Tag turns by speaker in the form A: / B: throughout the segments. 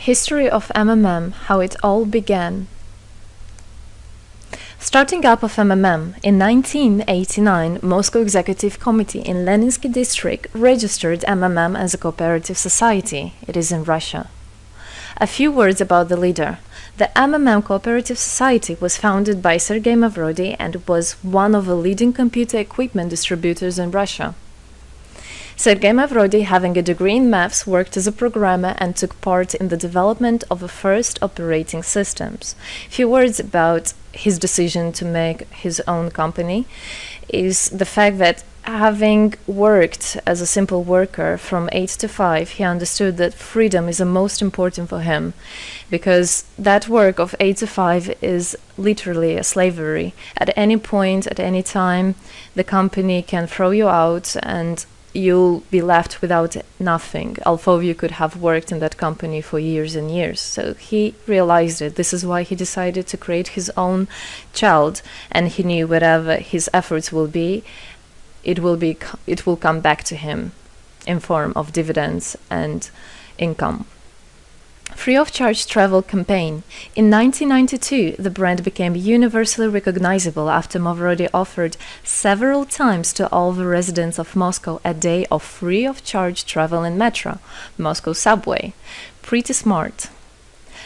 A: History of MMM, how it all began. Starting up of MMM, in 1989, Moscow Executive Committee in Leninsky district registered MMM as a cooperative society. It is in Russia. A few words about the leader. The MMM Cooperative Society was founded by Sergey Mavrodi and was one of the leading computer equipment distributors in Russia. Sergey Mavrodi, having a degree in maths, worked as a programmer and took part in the development of the first operating systems. Few words about his decision to make his own company is the fact that having worked as a simple worker from 8 to 5, he understood that freedom is the most important for him, because that work of 8 to 5 is literally a slavery. At any point, at any time, the company can throw you out and you'll be left without nothing, although you could have worked in that company for years and years. So he realized it. This is why he decided to create his own child, and he knew whatever his efforts will be, it will come back to him in form of dividends and income. Free of charge travel campaign. In 1992, the brand became universally recognizable after Mavrodi offered several times to all the residents of Moscow a day of free of charge travel in metro, Moscow subway. Pretty smart.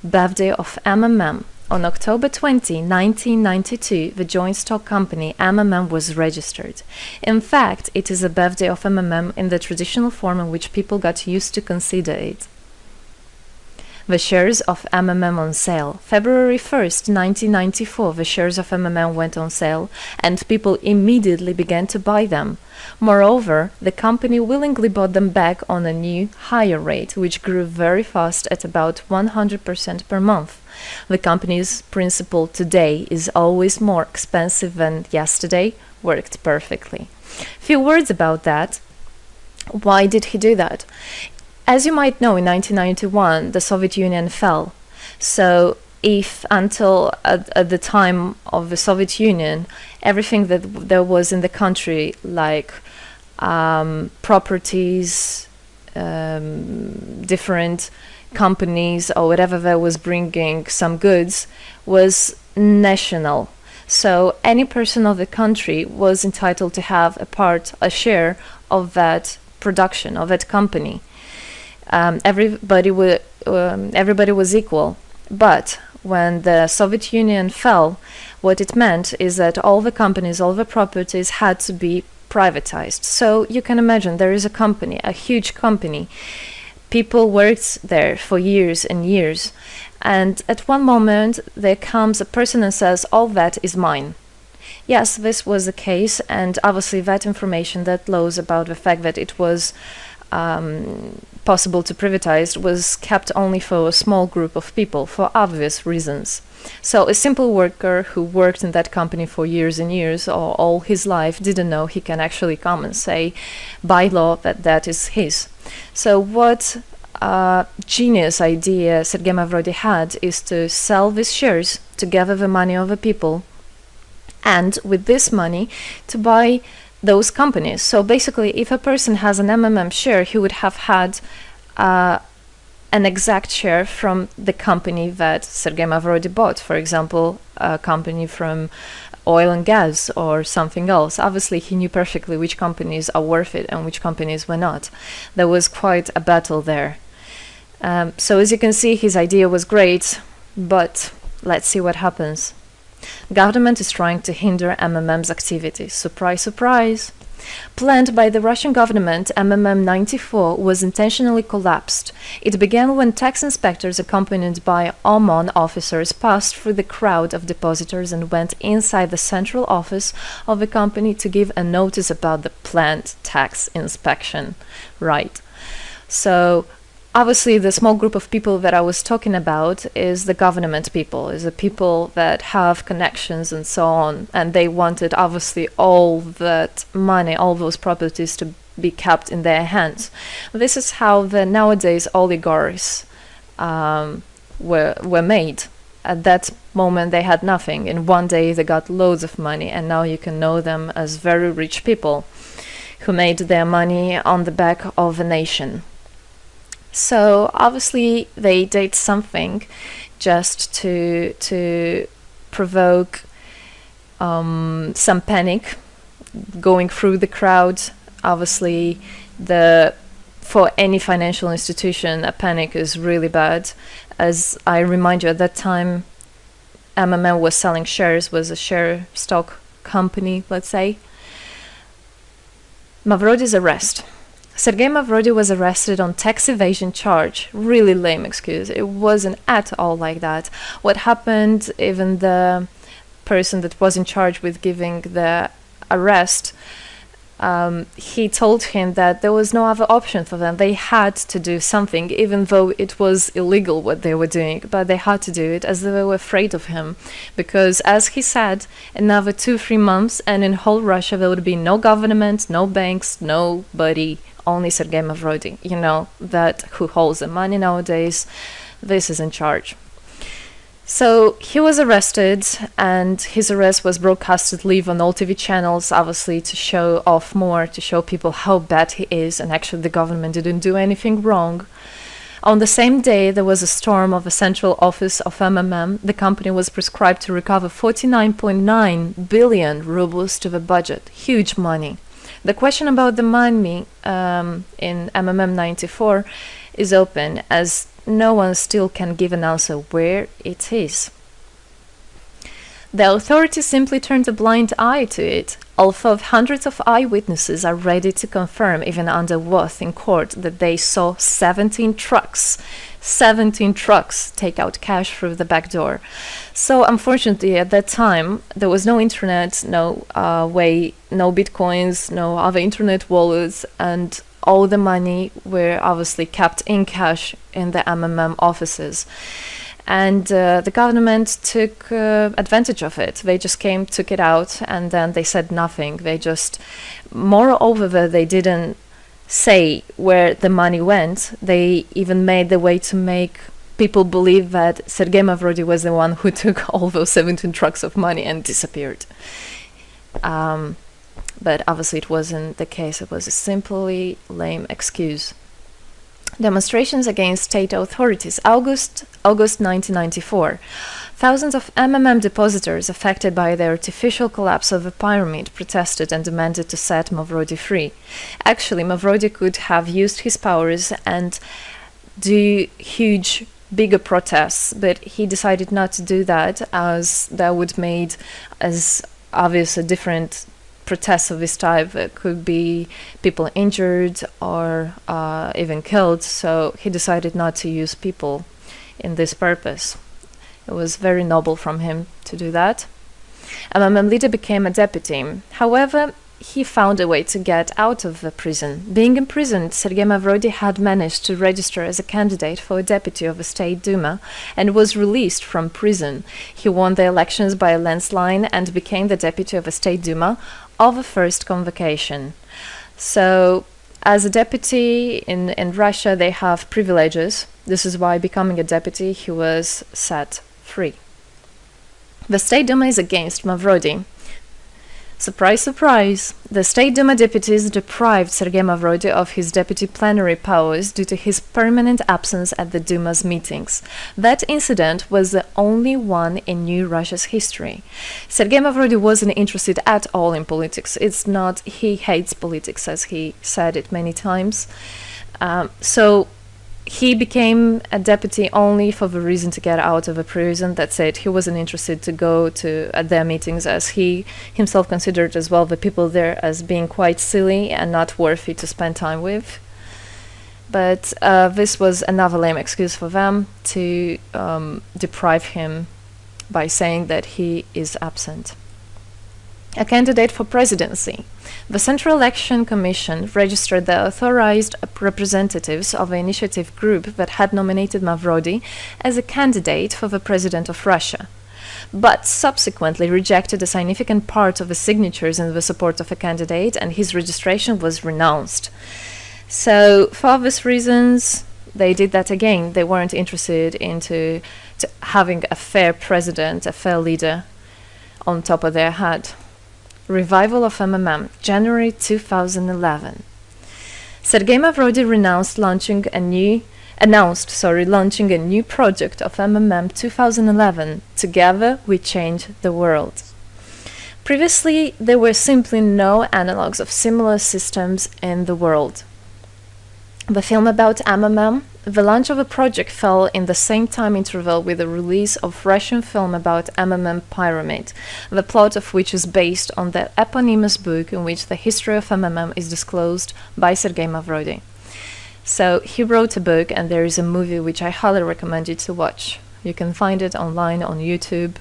A: Birthday of MMM. On October 20, 1992, the joint stock company MMM was registered. In fact, it is a birthday of MMM in the traditional form in which people got used to consider it. The shares of MMM on sale. February 1st, 1994, the shares of MMM went on sale, and people immediately began to buy them. Moreover, the company willingly bought them back on a new, higher rate, which grew very fast at about 100% per month. The company's principle today is always more expensive than yesterday worked perfectly. Few words about that. Why did he do that? As you might know, in 1991, the Soviet Union fell. So if until at the time of the Soviet Union, everything that there was in the country, like properties, different companies or whatever that was bringing some goods, was national. So any person of the country was entitled to have a share of that production, of that company. Everybody was equal. But when the Soviet Union fell, what it meant is that all the companies, all the properties had to be privatized. So you can imagine there is a company, a huge company. People worked there for years and years. And at one moment, there comes a person and says, all that is mine. Yes, this was the case. And obviously that information, that laws about the fact that it was possible to privatize was kept only for a small group of people for obvious reasons. So a simple worker who worked in that company for years and years or all his life didn't know he can actually come and say by law that that is his. So what genius idea Sergey Mavrodi had is to sell these shares to gather the money of the people, and with this money to buy those companies. So basically, if a person has an MMM share, he would have had an exact share from the company that Sergey Mavrodi bought. For example, a company from oil and gas or something else. Obviously, he knew perfectly which companies are worth it and which companies were not. There was quite a battle there. So as you can see, his idea was great, but let's see what happens. Government is trying to hinder MMM's activities. Surprise, surprise! Planned by the Russian government, MMM 94 was intentionally collapsed. It began when tax inspectors accompanied by OMON officers passed through the crowd of depositors and went inside the central office of the company to give a notice about the planned tax inspection. Right. So obviously, the small group of people that I was talking about is the government people, is the people that have connections and so on. And they wanted, obviously, all that money, all those properties to be kept in their hands. This is how the nowadays oligarchs were made. At that moment, they had nothing. In one day, they got loads of money. And now you can know them as very rich people who made their money on the back of a nation. So obviously they did something just to provoke some panic going through the crowd. Obviously, for any financial institution, a panic is really bad. As I remind you, at that time, MMM was selling shares, was a share stock company, let's say. Mavrodi's arrest. Sergey Mavrodi was arrested on tax evasion charge. Really lame excuse. It wasn't at all like that. What happened, even the person that was in charge with giving the arrest, he told him that there was no other option for them. They had to do something, even though it was illegal what they were doing, but they had to do it as they were afraid of him. Because, as he said, another 2-3 months and in whole Russia there would be no government, no banks, nobody, only Sergey Mavrodi, that who holds the money nowadays. This is in charge. So he was arrested, and his arrest was broadcasted live on all TV channels, obviously to show off more, to show people how bad he is, and actually the government didn't do anything wrong. On the same day, there was a storm of the central office of MMM. The company was prescribed to recover 49.9 billion rubles to the budget. Huge money. The question about the money in MMM 94 is open, as no one still can give an answer where it is. The authorities simply turned a blind eye to it, although hundreds of eyewitnesses are ready to confirm, even under oath in court, that they saw 17 trucks take out cash through the back door. So unfortunately, at that time, there was no internet, no way, no bitcoins, no other internet wallets, and all the money were obviously kept in cash in the MMM offices. And the government took advantage of it. They just came, took it out, and then they said nothing. Moreover, they didn't say where the money went. They even made the way to make people believe that Sergey Mavrodi was the one who took all those 17 trucks of money and disappeared. But obviously it wasn't the case. It was a simply lame excuse. Demonstrations against state authorities. August 1994. Thousands of MMM depositors affected by the artificial collapse of the pyramid protested and demanded to set Mavrodi free. Actually, Mavrodi could have used his powers and do huge, bigger protests, but he decided not to do that, as that would made as obvious a different protests of this type. It could be people injured or even killed, so he decided not to use people in this purpose. It was very noble from him to do that. MMM leader became a deputy. However, he found a way to get out of the prison. Being imprisoned, Sergey Mavrodi had managed to register as a candidate for a deputy of the State Duma and was released from prison. He won the elections by a landslide and became the deputy of the State Duma of the first convocation. So, as a deputy in Russia, they have privileges. This is why, becoming a deputy, he was set free. The State Duma is against Mavrodi. Surprise, surprise! The State Duma deputies deprived Sergey Mavrodi of his deputy plenary powers due to his permanent absence at the Duma's meetings. That incident was the only one in New Russia's history. Sergey Mavrodi wasn't interested at all in politics. It's not he hates politics, as he said it many times. So he became a deputy only for the reason to get out of a prison. That's it. He wasn't interested to go to at their meetings, as he himself considered as well the people there as being quite silly and not worthy to spend time with. But this was another lame excuse for them to deprive him by saying that he is absent. A candidate for presidency. The Central Election Commission registered the authorized representatives of the initiative group that had nominated Mavrodi as a candidate for the president of Russia, but subsequently rejected a significant part of the signatures in the support of a candidate, and his registration was renounced. So, for obvious reasons, they did that again. They weren't interested into having a fair president, a fair leader on top of their head. Revival of MMM, January 2011. Sergey Mavrodi renounced launching launching a new project of MMM 2011. Together we change the world. Previously, there were simply no analogues of similar systems in the world. The film about MMM, the launch of a project fell in the same time interval with the release of Russian film about MMM Pyramid, the plot of which is based on the eponymous book in which the history of MMM is disclosed by Sergey Mavrodi. So he wrote a book, and there is a movie which I highly recommend you to watch. You can find it online on YouTube.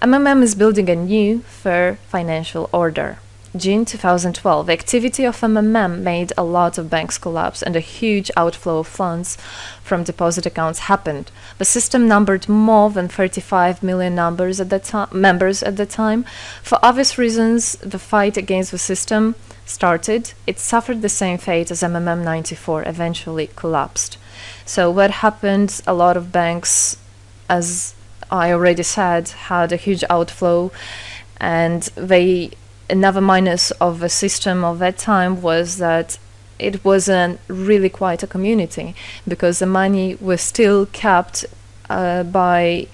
A: MMM is building a new, fair financial order. June 2012, the activity of MMM made a lot of banks collapse and a huge outflow of funds from deposit accounts happened. The system numbered more than 35 million members at the time. For obvious reasons, the fight against the system started. It suffered the same fate as MMM 94, eventually collapsed. So what happened? A lot of banks, as I already said, had a huge outflow, and another minus of the system of that time was that it wasn't really quite a community, because the money was still kept by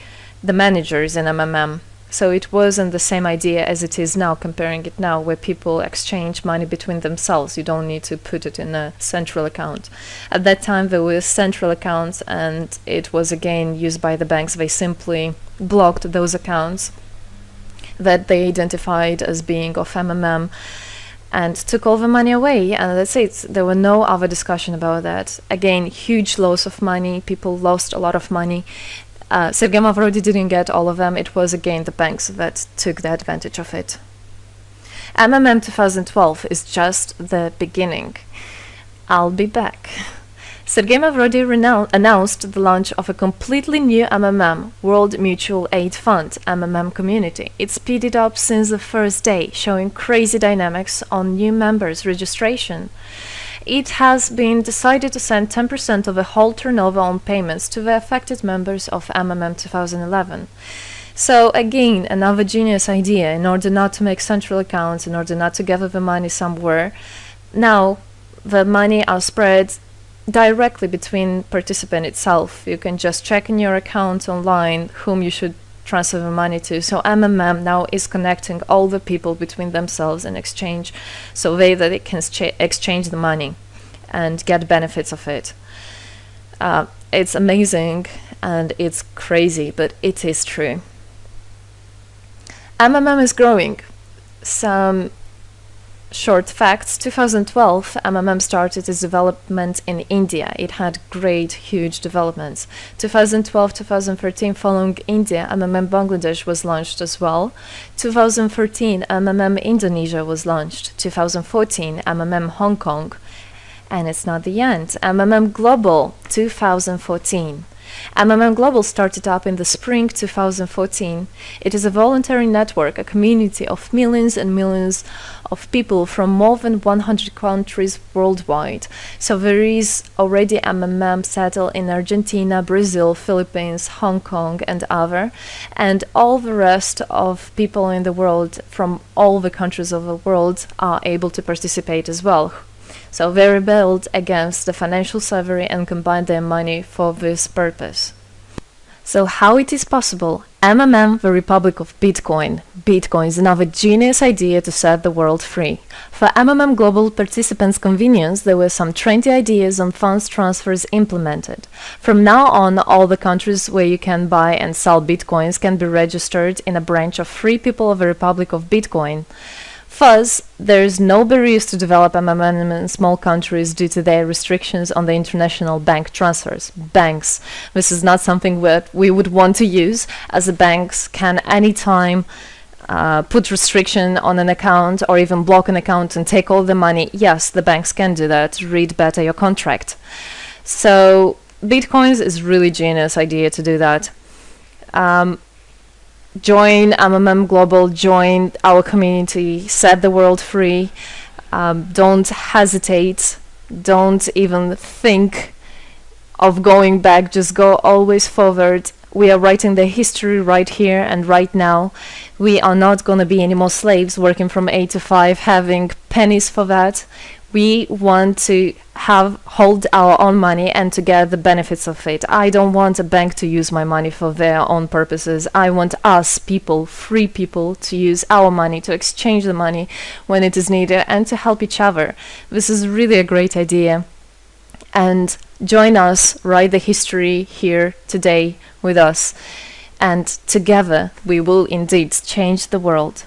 A: the managers in MMM. So it wasn't the same idea as it is now, comparing it now, where people exchange money between themselves. You don't need to put it in a central account. At that time, there were central accounts, and it was again used by the banks. They simply blocked those accounts that they identified as being of MMM and took all the money away, and that's it. There were no other discussion about that. Again, huge loss of money. People lost a lot of money. Sergey Mavrodi didn't get all of them. It was again the banks that took the advantage of it. MMM 2012 is just the beginning. I'll be back. Sergey Mavrodi announced the launch of a completely new MMM, World Mutual Aid Fund, MMM community. It speeded up since the first day, showing crazy dynamics on new members' registration. It has been decided to send 10% of the whole turnover on payments to the affected members of MMM 2011. So again, another genius idea. In order not to make central accounts, in order not to gather the money somewhere, now the money are spread directly between participant itself. You can just check in your account online whom you should transfer the money to. So MMM now is connecting all the people between themselves in exchange, so that they can exchange the money and get benefits of it. It's amazing and it's crazy, but it is true. MMM is growing. Some short facts. 2012, MMM started its development in India. It had great, huge developments. 2012-2013, following India, MMM Bangladesh was launched as well. 2013, MMM Indonesia was launched. 2014, MMM Hong Kong. And it's not the end. MMM Global, 2014. MMM Global started up in the spring 2014. It is a voluntary network, a community of millions and millions of people from more than 100 countries worldwide. So there is already MMM settled in Argentina, Brazil, Philippines, Hong Kong, and other, and all the rest of people in the world from all the countries of the world are able to participate as well. So they rebelled against the financial slavery and combined their money for this purpose. So how it is possible? MMM, the Republic of Bitcoin. Bitcoin is another genius idea to set the world free. For MMM Global participants' convenience, there were some 20 ideas on funds transfers implemented. From now on, all the countries where you can buy and sell Bitcoins can be registered in a branch of Free People of the Republic of Bitcoin. Thus, there is no barriers to develop MMM in small countries due to their restrictions on the international bank transfers. Banks. This is not something that we would want to use, as the banks can anytime put restriction on an account or even block an account and take all the money. Yes, the banks can do that. Read better your contract. So, Bitcoins is really genius idea to do that. Join MMM Global, join our community, set the world free. Don't hesitate, don't even think of going back, just go always forward. We are writing the history right here and right now. We are not going to be any more slaves working from 8 to 5, having pennies for that. We want to hold our own money and to get the benefits of it. I don't want a bank to use my money for their own purposes. I want us people, free people, to use our money, to exchange the money when it is needed, and to help each other. This is really a great idea. And join us, write the history here today with us, and together we will indeed change the world.